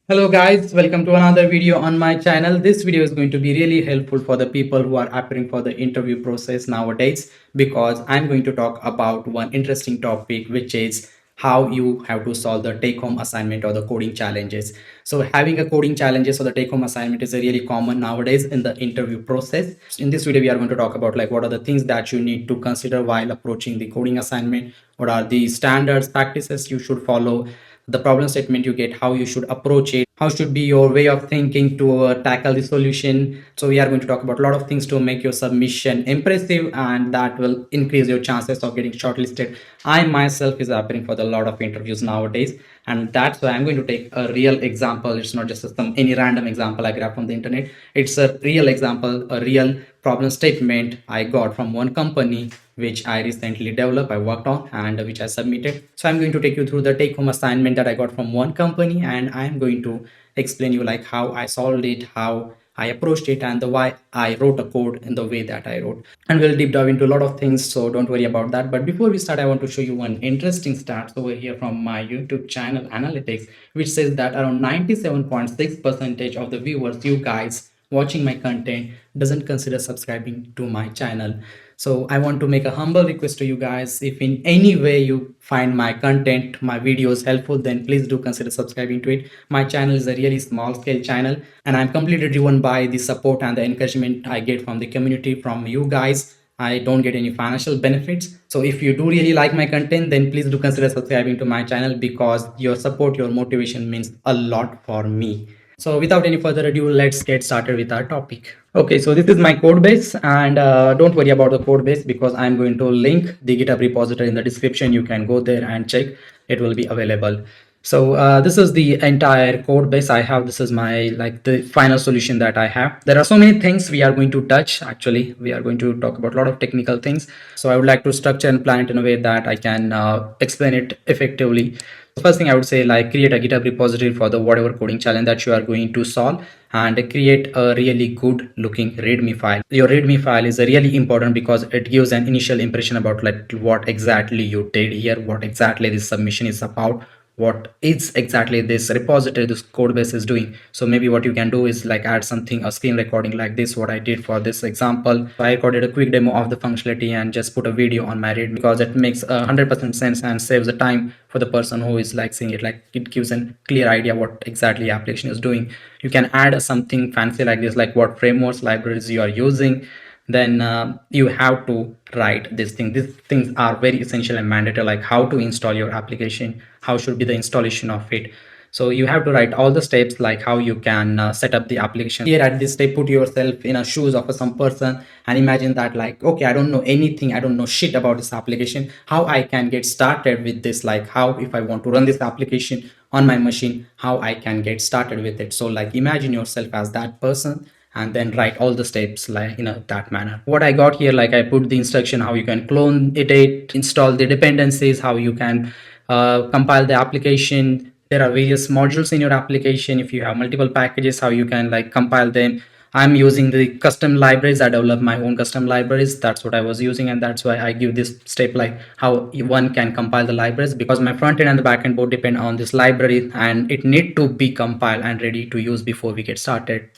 Hello guys, welcome to another video on my channel. This video is going to be really helpful for the people who are preparing for the interview process nowadays because I'm going to talk about one interesting topic, which is how you have to solve the take-home assignment or the coding challenges. So having a coding challenges or the take-home assignment is a really common nowadays in the interview process. In this video, we are going to talk about like what are the things that you need to consider while approaching the coding assignment. What are the standards, practices you should follow, the problem statement you get, how you should approach it, how should be your way of thinking to tackle the solution. So we are going to talk about a lot of things to make your submission impressive, and that will increase your chances of getting shortlisted. I myself is appearing for a lot of interviews nowadays, and that's why I'm going to take a real example. It's not just some any random example I grab from the internet. It's a real example, a real problem statement I got from one company which I recently developed, I worked on, and which I submitted. So I'm going to take you through the take home assignment that I got from one company, and I'm going to explain you like how I solved it, how I approached it, and the why I wrote a code in the way that I wrote. And we'll deep dive into a lot of things, so don't worry about that. But before we start, I want to show you one interesting stats over here from my YouTube channel analytics, which says that around 97.6% of the viewers, you guys watching my content, doesn't consider subscribing to my channel. So I want to make a humble request to you guys. If in any way you find my content, my videos helpful, then please do consider subscribing to it. My channel is a really small scale channel, and I'm completely driven by the support and the encouragement I get from the community, from you guys. I don't get any financial benefits. So if you do really like my content, then please do consider subscribing to my channel, because your support, your motivation means a lot for me. So without any further ado, let's get started with our topic. Okay, so this is my code base, and don't worry about the code base because I'm going to link the GitHub repository in the description. You can go there and check. It will be available. So this is the entire code base I have. This is my like the final solution that I have. There are so many things we are going to touch. Actually, we are going to talk about a lot of technical things. So I would like to structure and plan it in a way that I can explain it effectively. The first thing I would say, like, create a GitHub repository for the whatever coding challenge that you are going to solve, and create a really good looking readme file. Your readme file is really important because it gives an initial impression about like what exactly you did here, what exactly this submission is about, what is exactly this repository, this code base is doing. So maybe what you can do is like add something, a screen recording like this, what I did for this example. I recorded a quick demo of the functionality and just put a video on my readme, because it makes 100% sense and saves the time for the person who is like seeing it. Like, it gives a clear idea what exactly application is doing. You can add something fancy like this, like what frameworks, libraries you are using. Then you have to write this thing. These things are very essential and mandatory, like how to install your application, how should be the installation of it. So you have to write all the steps, like how you can set up the application. Here at this step, put yourself in a shoes of some person and imagine that, like, okay, I don't know anything, I don't know shit about this application, how I can get started with this, like how, if I want to run this application on my machine, how I can get started with it. So like imagine yourself as that person, and then write all the steps like in that manner. What I got here, like I put the instruction how you can clone it, install the dependencies, how you can compile the application. There are various modules in your application. If you have multiple packages, how you can like compile them. I'm using the custom libraries. I developed my own custom libraries. That's what I was using, and that's why I give this step, like how one can compile the libraries, because my front end and the back end both depend on this library, and it need to be compiled and ready to use before we get started.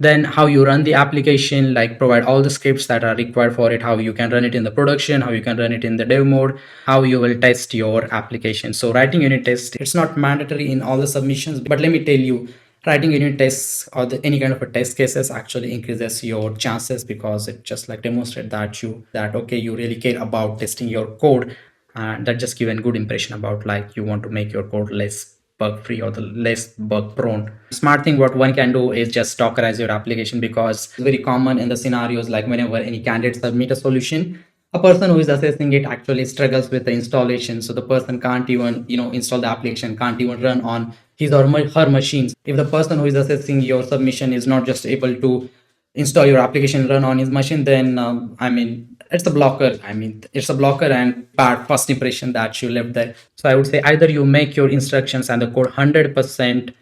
Then how you run the application, like provide all the scripts that are required for it, how you can run it in the production, how you can run it in the dev mode, how you will test your application. So writing unit tests, it's not mandatory in all the submissions, but let me tell you, writing unit tests or any kind of a test cases actually increases your chances, because it just like demonstrate that okay, you really care about testing your code, and that just give a good impression about like you want to make your code less bug free or the less bug prone. Smart thing what one can do is just dockerize your application, because it's very common in the scenarios like whenever any candidate submit a solution, a person who is assessing it actually struggles with the installation. So the person can't even install the application, can't even run on his or her machines. If the person who is assessing your submission is not just able to install your application, run on his machine, then I mean, it's a blocker. I mean, it's a blocker and bad first impression that you left there. So I would say either you make your instructions and the code 100%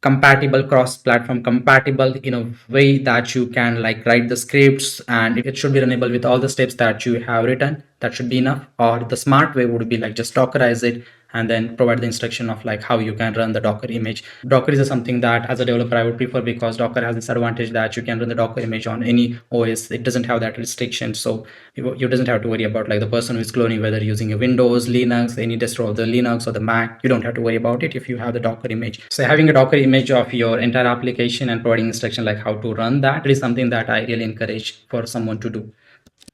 compatible, cross-platform compatible, in a way that you can like write the scripts and it should be runnable with all the steps that you have written. That should be enough. Or the smart way would be like just dockerize it and then provide the instruction of like how you can run the Docker image. Docker is something that as a developer I would prefer, because Docker has this advantage that you can run the Docker image on any OS. It doesn't have that restriction, so you doesn't have to worry about like the person who is cloning, whether using a Windows, Linux, any distro of the Linux or the Mac. You don't have to worry about it if you have the Docker image. So having a Docker image of your entire application and providing instruction like how to run that is something that I really encourage for someone to do.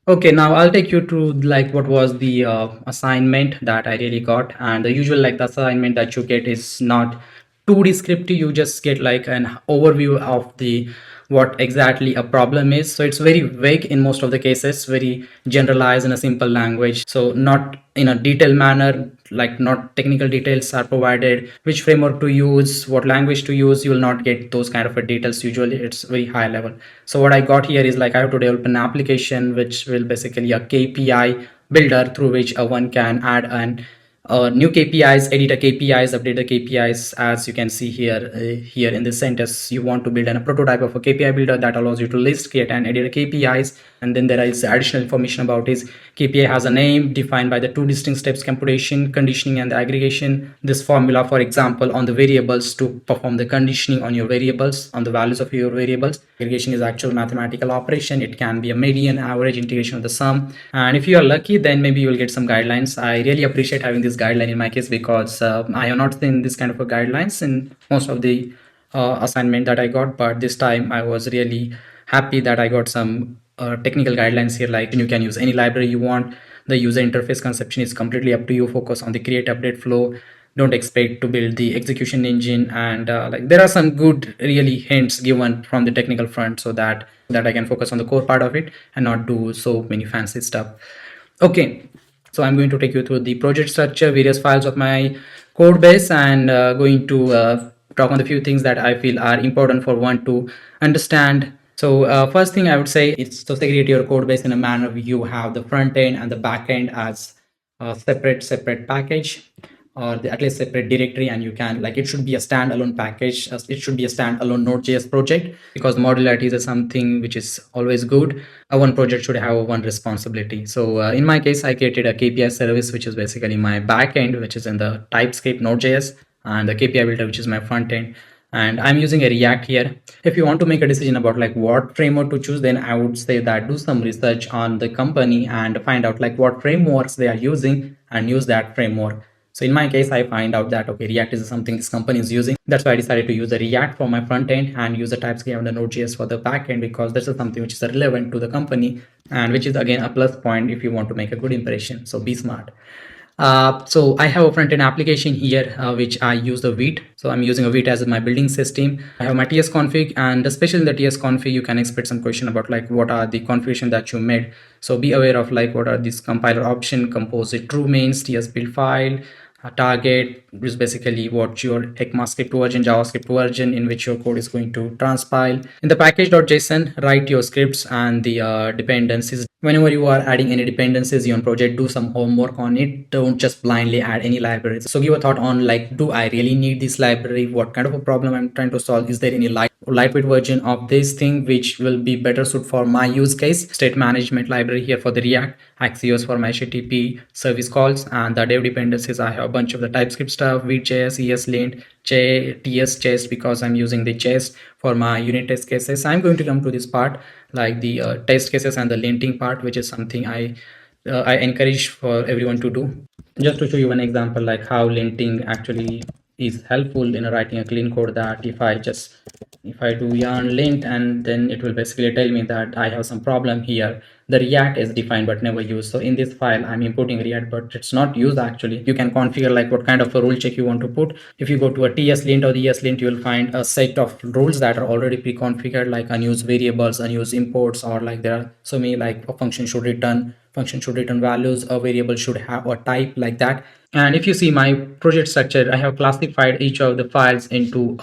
Okay, now I'll take you through like what was the assignment that I really got. And the usual like the assignment that you get is not too descriptive. You just get like an overview of the what exactly a problem is. So it's very vague in most of the cases, very generalized in a simple language. So not in a detailed manner, like not technical details are provided, which framework to use, what language to use. You will not get those kind of details. Usually it's very high level. So what I got here is like I have to develop an application which will basically a KPI builder through which one can add an new KPIs, edit a KPIs, update the KPIs. As you can see here, here in this sentence, you want to build a prototype of a KPI builder that allows you to list, create, and edit a KPIs. And then there is additional information about is KPI has a name defined by the two distinct steps: computation, conditioning, and the aggregation. This formula, for example, on the variables to perform the conditioning on your variables, on the values of your variables. Aggregation is actual mathematical operation. It can be a median, average, integration of the sum. And if you are lucky, then maybe you will get some guidelines. I really appreciate having this guideline in my case, because I have not seen this kind of a guidelines in most of the assignment that I got, but this time I was really happy that I got some technical guidelines here, like you can use any library you want. The user interface conception is completely up to you. Focus on the create, update flow. Don't expect to build the execution engine, and like there are some good really hints given from the technical front, so that I can focus on the core part of it and not do so many fancy stuff. Okay, so I'm going to take you through the project structure, various files of my code base, and going to talk on the few things that I feel are important for one to understand. So first thing I would say is to segregate your code base in a manner where you have the front end and the back end as a separate package, or at least separate directory, and you can like it should be a standalone package. It should be a standalone Node.js project, because modularity is something which is always good. One project should have one responsibility. So in my case, I created a KPI service, which is basically my backend, which is in the TypeScript Node.js, and the KPI builder, which is my front end. And I'm using a React here. If you want to make a decision about like what framework to choose, then I would say that do some research on the company and find out like what frameworks they are using and use that framework. So in my case, I find out that okay, React is something this company is using. That's why I decided to use the React for my front end and use the TypeScript and the Node.js for the back end, because this is something which is relevant to the company, and which is again a plus point if you want to make a good impression. So be smart. So I have a front-end application here, which I use the Vite. So I'm using a Vite as my building system. I have my TS config, and especially in the TS config, you can expect some question about like what are the configuration that you made. So be aware of like what are these compiler option, composite true mains, TS build file, target is basically what your ECMAScript version, JavaScript version in which your code is going to transpile. In the package.json, write your scripts and the dependencies. Whenever you are adding any dependencies in your project, do some homework on it. Don't just blindly add any libraries. So give a thought on like, do I really need this library? What kind of a problem I'm trying to solve? Is there any lightweight version of this thing which will be better suited for my use case? State management library here for the React, Axios for my HTTP service calls, and the dev dependencies. I have a bunch of the TypeScript stuff, Vue.js, Eslint, TS chest, because I'm using the chest for my unit test cases. I'm going to come to this part like the test cases and the linting part, which is something I encourage for everyone to do. Just to show you an example like how linting actually is helpful in writing a clean code, that if I do yarn lint, and then it will basically tell me that I have some problem here. The React is defined but never used. So in this file, I'm importing React, but it's not used actually. You can configure like what kind of a rule check you want to put. If you go to a TS-lint or the ES-lint, you will find a set of rules that are already pre-configured, like unused variables, unused imports, or like there are so many like a function should return values, a variable should have a type like that. And if you see my project structure, I have classified each of the files into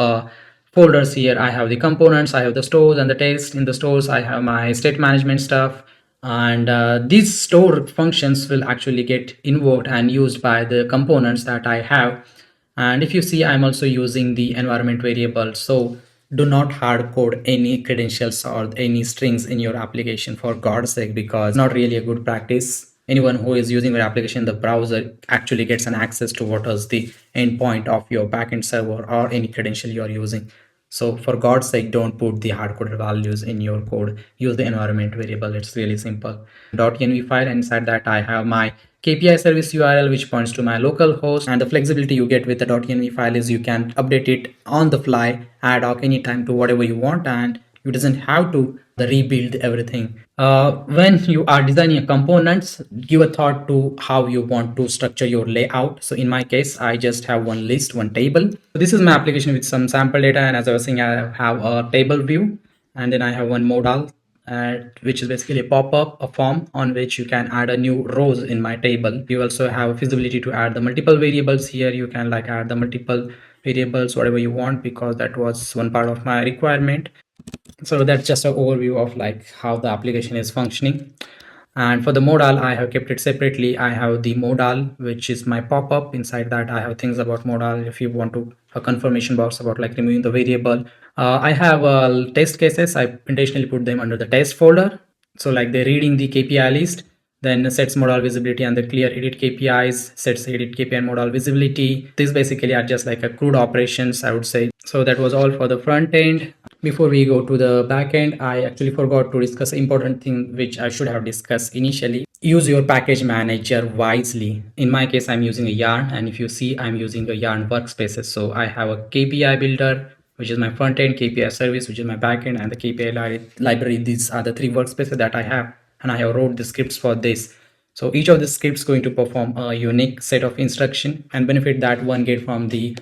folders. Here I have the components, I have the stores and the text. In the stores I have my state management stuff, and these store functions will actually get invoked and used by the components that I have. And if you see, I'm also using the environment variable. So do not hard code any credentials or any strings in your application, for God's sake, because not really a good practice. anyone who is using your application in the browser actually gets an access to what is the endpoint of your backend server or any credential you are using. So for God's sake, don't put the hard-coded values in your code. Use the environment variable. It's really simple. .env file, and inside that I have my KPI service URL, which points to my local host. And the flexibility you get with the .env file is you can update it on the fly, ad hoc anytime to whatever you want, and you doesn't have to rebuild everything. When you are designing a components, give a thought to how you want to structure your layout. So in my case, I just have one list, one table. So this is my application with some sample data, and as I was saying, I have a table view, and then I have one modal, which is basically a pop-up, a form on which you can add a new rows in my table. You also have a feasibility to add the multiple variables here. You can like add the multiple variables, whatever you want, because that was one part of my requirement. So that's just an overview of like how the application is functioning. And for the modal, I have kept it separately. I have the modal, which is my pop-up. Inside that I have things about modal. If you want to a confirmation box about like removing the variable, I have test cases. I intentionally put them under the test folder, so like they're reading the KPI list, then sets modal visibility, and the clear edit KPIs sets edit KPI and modal visibility. These basically are just like a crude operations, I would say. So that was all for the front end. Before we go to the back end, I actually forgot to discuss an important thing which I should have discussed initially. Use your package manager wisely. In my case, I'm using a Yarn, and if you see, I'm using a Yarn workspaces. So I have a KPI builder, which is my front end, KPI service, which is my back end, and the KPI library. These are the three workspaces that I have, and I have wrote the scripts for this. So each of the scripts going to perform a unique set of instruction, and benefit that one get from the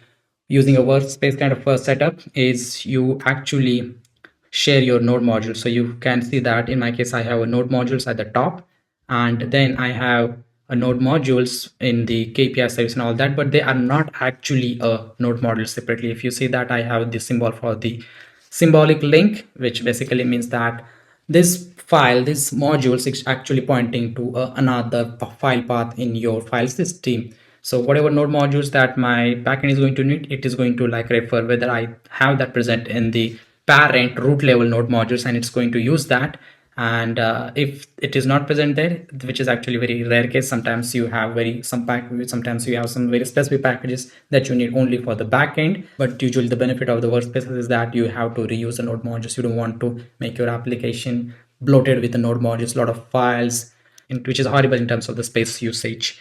using a workspace kind of a setup is you actually share your node module. So you can see that in my case, I have a node modules at the top, and then I have a node modules in the KPI service and all that, but they are not actually a node module separately. If you see that, I have the symbol for the symbolic link, which basically means that this file, this modules is actually pointing to another file path in your file system. So whatever node modules that my backend is going to need, it is going to like refer whether I have that present in the parent root level node modules, and it's going to use that. And if it is not present there, which is actually very rare case, sometimes you have sometimes you have some very specific packages that you need only for the backend. But usually the benefit of the workspaces is that you have to reuse the node modules. You don't want to make your application bloated with the node modules, a lot of files, which is horrible in terms of the space usage.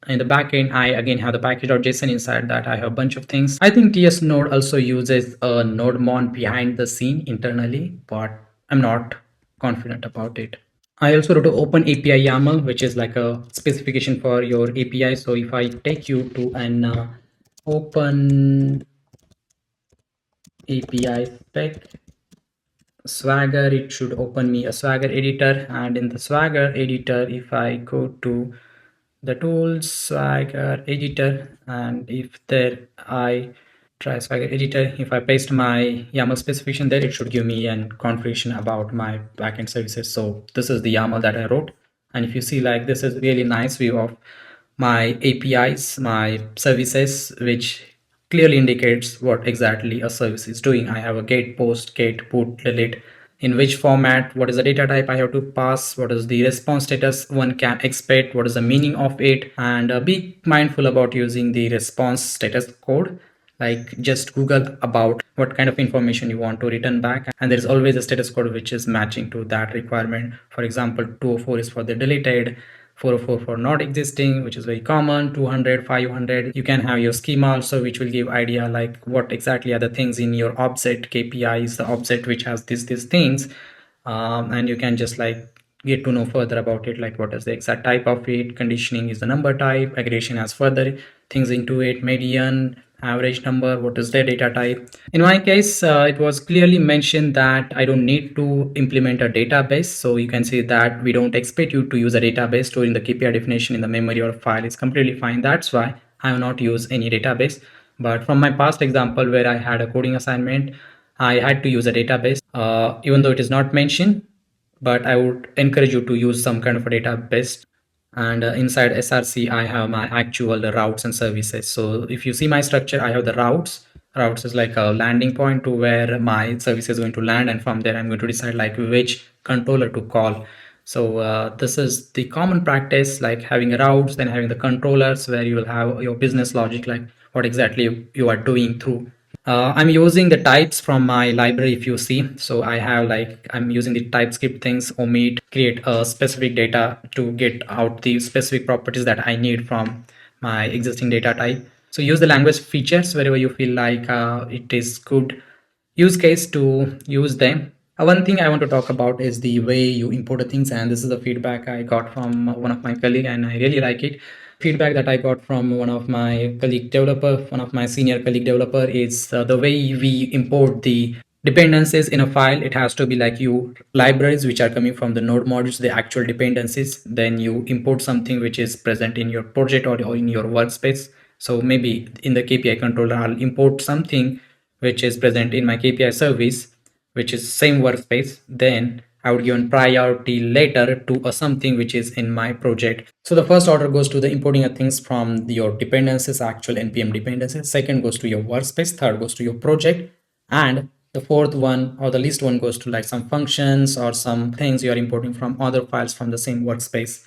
In the backend, I again have the package.json. Inside that, I have a bunch of things. I think TS Node also uses a nodemon behind the scene internally, but I'm not confident about it. I also wrote an OpenAPI YAML, which is like a specification for your API. So if I take you to an Open API spec Swagger, it should open me a Swagger editor. And in the Swagger editor, if I go to the tools Swagger editor, and if there I try Swagger editor, if I paste my YAML specification there, it should give me a configuration about my backend services. So this is the YAML that I wrote, and if you see, like, this is really nice view of my APIs, my services, which clearly indicates what exactly a service is doing. I have a get, post, get, put, delete, in which format, what is the data type I have to pass, what is the response status one can expect, what is the meaning of it, and be mindful about using the response status code. Like, just Google about what kind of information you want to return back, and there is always a status code which is matching to that requirement. For example, 204 is for the deleted, 404 for not existing, which is very common, 200, 500. You can have your schema also, which will give idea like what exactly are the things in your object. KPI is the object which has these things, and you can just like get to know further about it, like what is the exact type of it. Conditioning is the number type. Aggregation has further things into it. Median, average number, what is their data type. In my case, it was clearly mentioned that I don't need to implement a database. So you can see that we don't expect you to use a database. Storing the KPI definition in the memory or file is completely fine. That's why I have not used any database. But from my past example where I had a coding assignment, I had to use a database, even though it is not mentioned, but I would encourage you to use some kind of a database. And inside SRC, I have my actual routes and services. So if you see my structure, I have the routes is like a landing point to where my service is going to land, and from there I'm going to decide like which controller to call. So this is the common practice, like having routes, then having the controllers where you will have your business logic, like what exactly you are doing through. I'm using the types from my library, if you see. So I have like, I'm using the TypeScript things, omit, create a specific data to get out the specific properties that I need from my existing data type. So use the language features wherever you feel like it is good use case to use them. One thing I want to talk about is the way you import things, and this is the feedback I got from one of my colleague, and I really like it. Feedback that I got from one of my colleague developer, one of my senior colleague developer, is the way we import the dependencies in a file. It has to be like you libraries which are coming from the node modules, the actual dependencies. Then you import something which is present in your project or in your workspace. So maybe in the KPI controller, I'll import something which is present in my KPI service, which is same workspace. Then I would give priority later to a something which is in my project. So the first order goes to the importing of things from your dependencies, actual npm dependencies. Second goes to your workspace. Third goes to your project. And the fourth one, or the least one, goes to like some functions or some things you are importing from other files from the same workspace.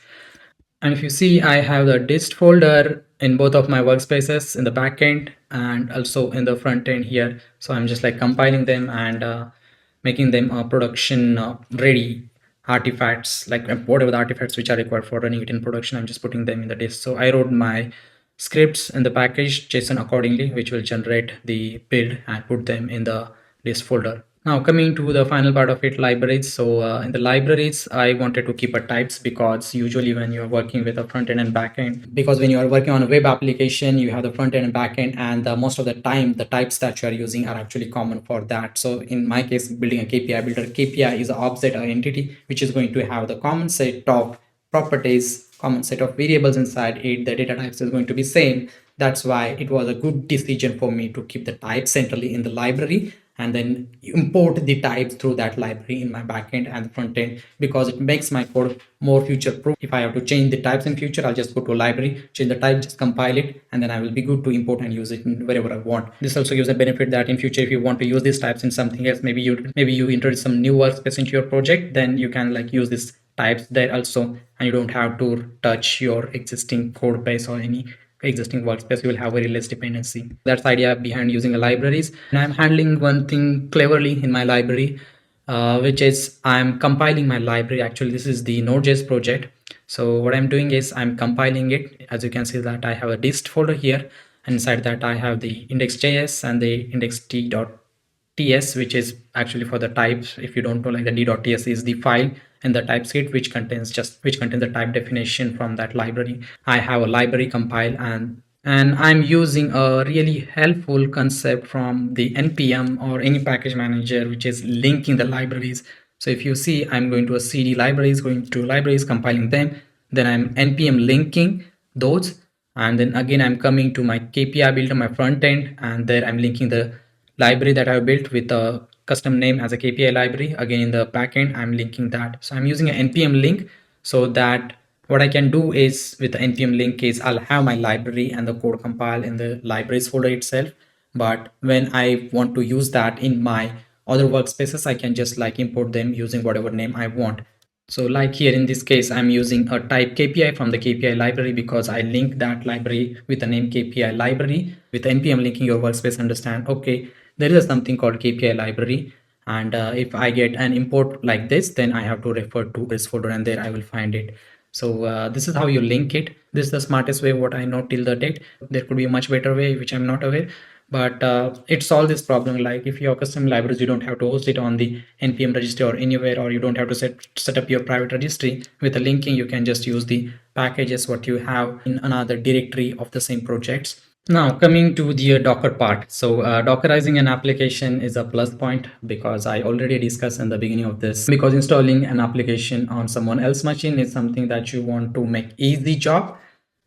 And if you see, I have the dist folder in both of my workspaces, in the backend and also in the front end here. So I'm just like compiling them and making them production ready artifacts, like whatever the artifacts which are required for running it in production. I'm just putting them in the dist. So I wrote my scripts in the package JSON accordingly, which will generate the build and put them in the dist folder. Now coming to the final part of it, libraries. So in the libraries, I wanted to keep a types, because usually when you're working with a front end and back end, because when you are working on a web application, you have the front end and back end, and most of the time the types that you are using are actually common for that. So in my case, building a KPI builder, KPI is an object or entity which is going to have the common set of properties, common set of variables inside it. The data types is going to be same. That's why it was a good decision for me to keep the type centrally in the library and then import the types through that library in my backend and the front end, because it makes my code more future proof. If I have to change the types in future, I'll just go to a library, change the type, just compile it, and then I will be good to import and use it wherever I want. This also gives a benefit that in future, if you want to use these types in something else, maybe you introduce some new workspace into your project, then you can like use this types there also, and you don't have to touch your existing code base or any existing workspace. You will have very less dependency. That's the idea behind using the libraries. And I'm handling one thing cleverly in my library, which is I'm compiling my library. Actually, this is the Node.js project. So what I'm doing is I'm compiling it. As you can see that I have a dist folder here, and inside that I have the index.js and the index.ts, which is actually for the types. If you don't know, like the d.ts is the file in the TypeScript which contains the type definition from that library. I have a library compile, and I'm using a really helpful concept from the npm or any package manager, which is linking the libraries. So if you see, I'm going to a cd libraries, going to libraries, compiling them, then I'm npm linking those, and then again I'm coming to my KPI builder, my front end, and there I'm linking the library that I built with a custom name as a KPI library. Again, in the backend, I'm linking that. So I'm using an npm link, so that what I can do is with the npm link is I'll have my library and the code compile in the libraries folder itself. But when I want to use that in my other workspaces, I can just like import them using whatever name I want. So like here in this case, I'm using a type KPI from the KPI library, because I link that library with the name KPI library. With npm linking, your workspace understand, okay, there is something called KPI library. And if I get an import like this, then I have to refer to this folder, and there I will find it. So this is how you link it. This is the smartest way what I know till the date. There could be a much better way which I'm not aware, but it solves this problem. Like if your custom libraries, you don't have to host it on the npm registry or anywhere, or you don't have to set up your private registry. With the linking, you can just use the packages what you have in another directory of the same projects. Now coming to the Docker part. So Dockerizing an application is a plus point, because I already discussed in the beginning of this, because installing an application on someone else's machine is something that you want to make easy job.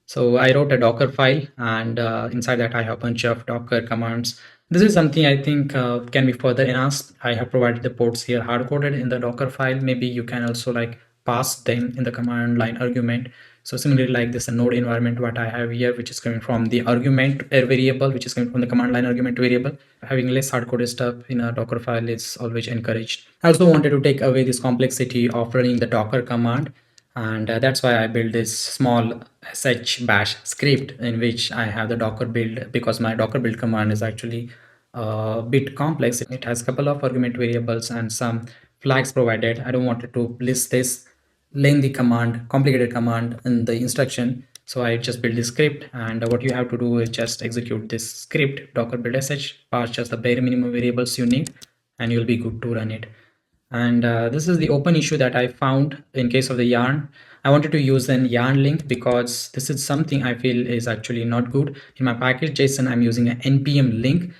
So I wrote a Docker file, and inside that I have a bunch of Docker commands. This is something I think can be further enhanced. I have provided the ports here hard coded in the Docker file. Maybe you can also like pass them in the command line argument. So similarly, like this, a node environment, what I have here, which is coming from the argument variable, which is coming from the command line argument variable. Having less hardcoded stuff in a Docker file is always encouraged. I also wanted to take away this complexity of running the Docker command. And that's why I built this small sh bash script in which I have the Docker build, because my Docker build command is actually a bit complex. It has a couple of argument variables and some flags provided. I don't want to list this lengthy command, complicated command in the instruction. So I just build this script, and what you have to do is just execute this script, docker build sh, pass just the bare minimum variables you need, and you'll be good to run it. And this is the open issue that I found in case of the yarn. I wanted to use an yarn link because this is something I feel is actually not good. In my package JSON, I'm using an npm link,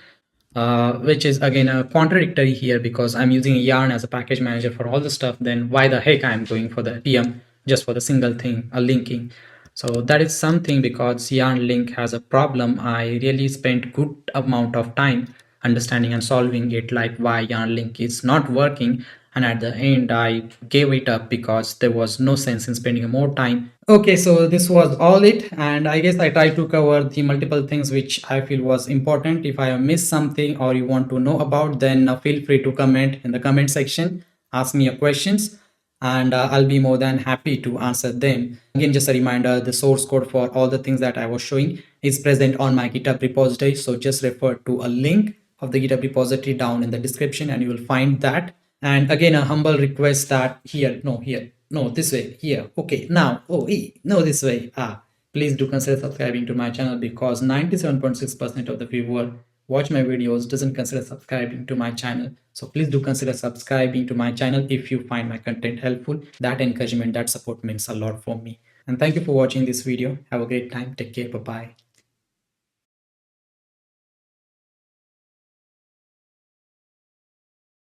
which is again a contradictory here, because I'm using yarn as a package manager for all the stuff. Then why the heck I'm going for the pm just for the single thing, a linking? So that is something, because yarn link has a problem. I really spent good amount of time understanding and solving it, like why yarn link is not working, and at the end I gave it up because there was no sense in spending more time. Okay, so this was all it, and I guess I tried to cover the multiple things which I feel was important. If I have missed something or you want to know about, then feel free to comment in the comment section, ask me your questions, and I'll be more than happy to answer them. Again, just a reminder, the source code for all the things that I was showing is present on my GitHub repository, so just refer to a link of the GitHub repository down in the description and you will find that. And again, a humble request that no, this way, here, okay, now, no, this way, please do consider subscribing to my channel, because 97.6% of the people watch my videos doesn't consider subscribing to my channel. So please do consider subscribing to my channel if you find my content helpful. That encouragement, that support means a lot for me. And thank you for watching this video. Have a great time. Take care. Bye bye.